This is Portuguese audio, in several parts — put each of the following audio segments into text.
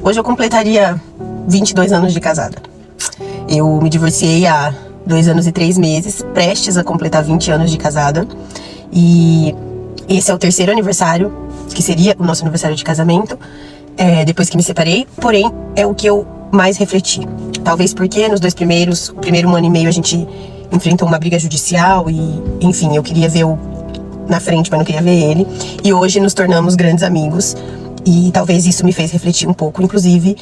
Hoje eu completaria 22 anos de casada. Eu me divorciei há 2 anos e 3 meses, prestes a completar 20 anos de casada. E esse é o 3º aniversário, que seria o nosso aniversário de casamento, depois que me separei. Porém, é o que eu mais refleti. Talvez porque nos 2 primeiros, o primeiro 1 ano e meio, a gente enfrentou uma briga judicial e, enfim, eu queria ver-o na frente, mas não queria ver ele. E hoje nos tornamos grandes amigos. E talvez isso me fez refletir um pouco, inclusive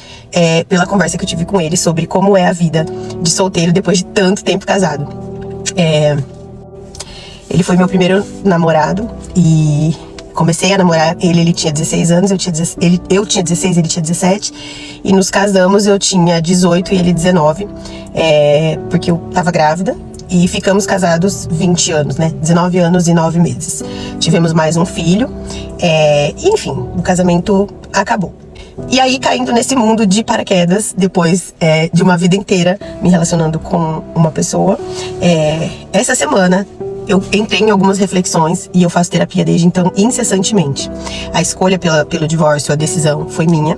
pela conversa que eu tive com ele sobre como é a vida de solteiro depois de tanto tempo casado. Ele foi meu primeiro namorado e comecei a namorar ele tinha 16 anos, eu tinha 16, ele tinha 17. E nos casamos, eu tinha 18 e ele 19, porque eu tava grávida. E ficamos casados 20 anos, né? 19 anos e 9 meses. Tivemos mais um filho. Enfim, o casamento acabou. E aí, caindo nesse mundo de paraquedas, depois de uma vida inteira me relacionando com uma pessoa, essa semana eu entrei em algumas reflexões e eu faço terapia desde então incessantemente. A escolha pelo divórcio, a decisão foi minha.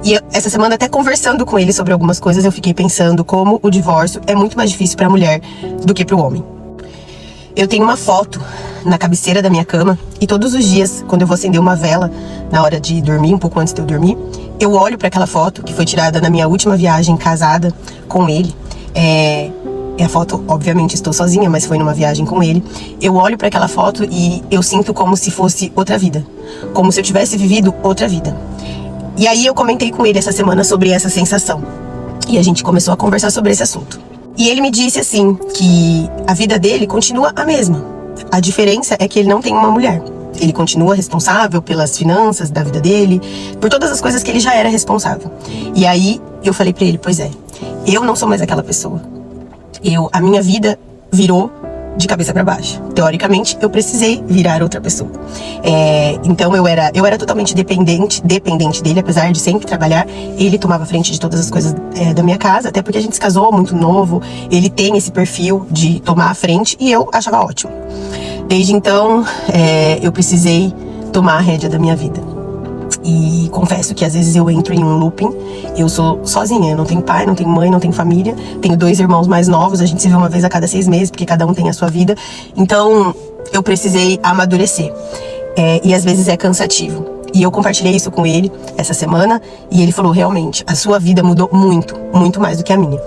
E essa semana, até conversando com ele sobre algumas coisas, eu fiquei pensando como o divórcio é muito mais difícil para a mulher do que para o homem. Eu tenho uma foto na cabeceira da minha cama e todos os dias, quando eu vou acender uma vela na hora de dormir, um pouco antes de eu dormir, eu olho para aquela foto que foi tirada na minha última viagem casada com ele. A foto, obviamente, estou sozinha, mas foi numa viagem com ele. Eu olho para aquela foto e eu sinto como se fosse outra vida, como se eu tivesse vivido outra vida. E aí eu comentei com ele essa semana sobre essa sensação. E a gente começou a conversar sobre esse assunto. E ele me disse assim, que a vida dele continua a mesma. A diferença é que ele não tem uma mulher. Ele continua responsável pelas finanças da vida dele, por todas as coisas que ele já era responsável. E aí eu falei pra ele, pois é, eu não sou mais aquela pessoa. A minha vida virou de cabeça para baixo. Teoricamente, eu precisei virar outra pessoa. Então eu era totalmente dependente dele, apesar de sempre trabalhar. Ele tomava frente de todas as coisas da minha casa, até porque a gente se casou muito novo. Ele tem esse perfil de tomar a frente e eu achava ótimo. Desde então, eu precisei tomar a rédea da minha vida. E confesso que às vezes eu entro em um looping. Eu sou sozinha, eu não tenho pai, não tenho mãe, não tenho família. Tenho 2 irmãos mais novos, a gente se vê uma vez a cada 6 meses, porque cada um tem a sua vida. Então eu precisei amadurecer. E às vezes é cansativo. E eu compartilhei isso com ele essa semana. E ele falou, realmente, a sua vida mudou muito, muito mais do que a minha.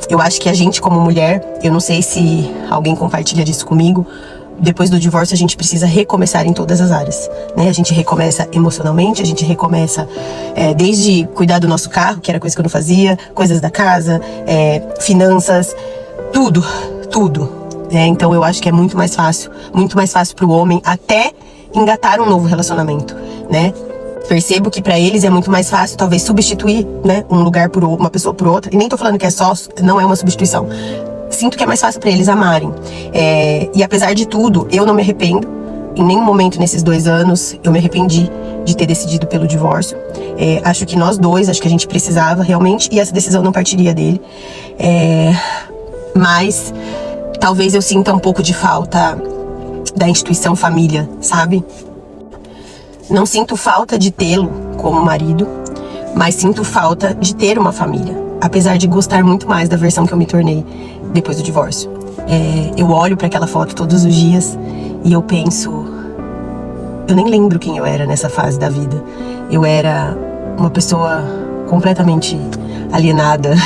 Eu acho que a gente como mulher, eu não sei se alguém compartilha disso comigo, depois do divórcio a gente precisa recomeçar em todas as áreas, né? A gente recomeça emocionalmente, a gente recomeça desde cuidar do nosso carro, que era coisa que eu não fazia, coisas da casa, finanças, tudo. Então eu acho que é muito mais fácil pro homem até engatar um novo relacionamento, né? Percebo que pra eles é muito mais fácil talvez substituir, né, um lugar por uma pessoa por outra. E nem tô falando que não é uma substituição. Sinto que é mais fácil pra eles amarem. E apesar de tudo, eu não me arrependo. Em nenhum momento nesses 2 anos eu me arrependi de ter decidido pelo divórcio. Acho que nós dois, acho que a gente precisava realmente, e essa decisão não partiria dele. Mas talvez eu sinta um pouco de falta da instituição família, sabe? Não sinto falta de tê-lo como marido, mas sinto falta de ter uma família. Apesar de gostar muito mais da versão que eu me tornei depois do divórcio. Eu olho para aquela foto todos os dias e eu penso, eu nem lembro quem eu era nessa fase da vida. Eu era uma pessoa completamente alienada.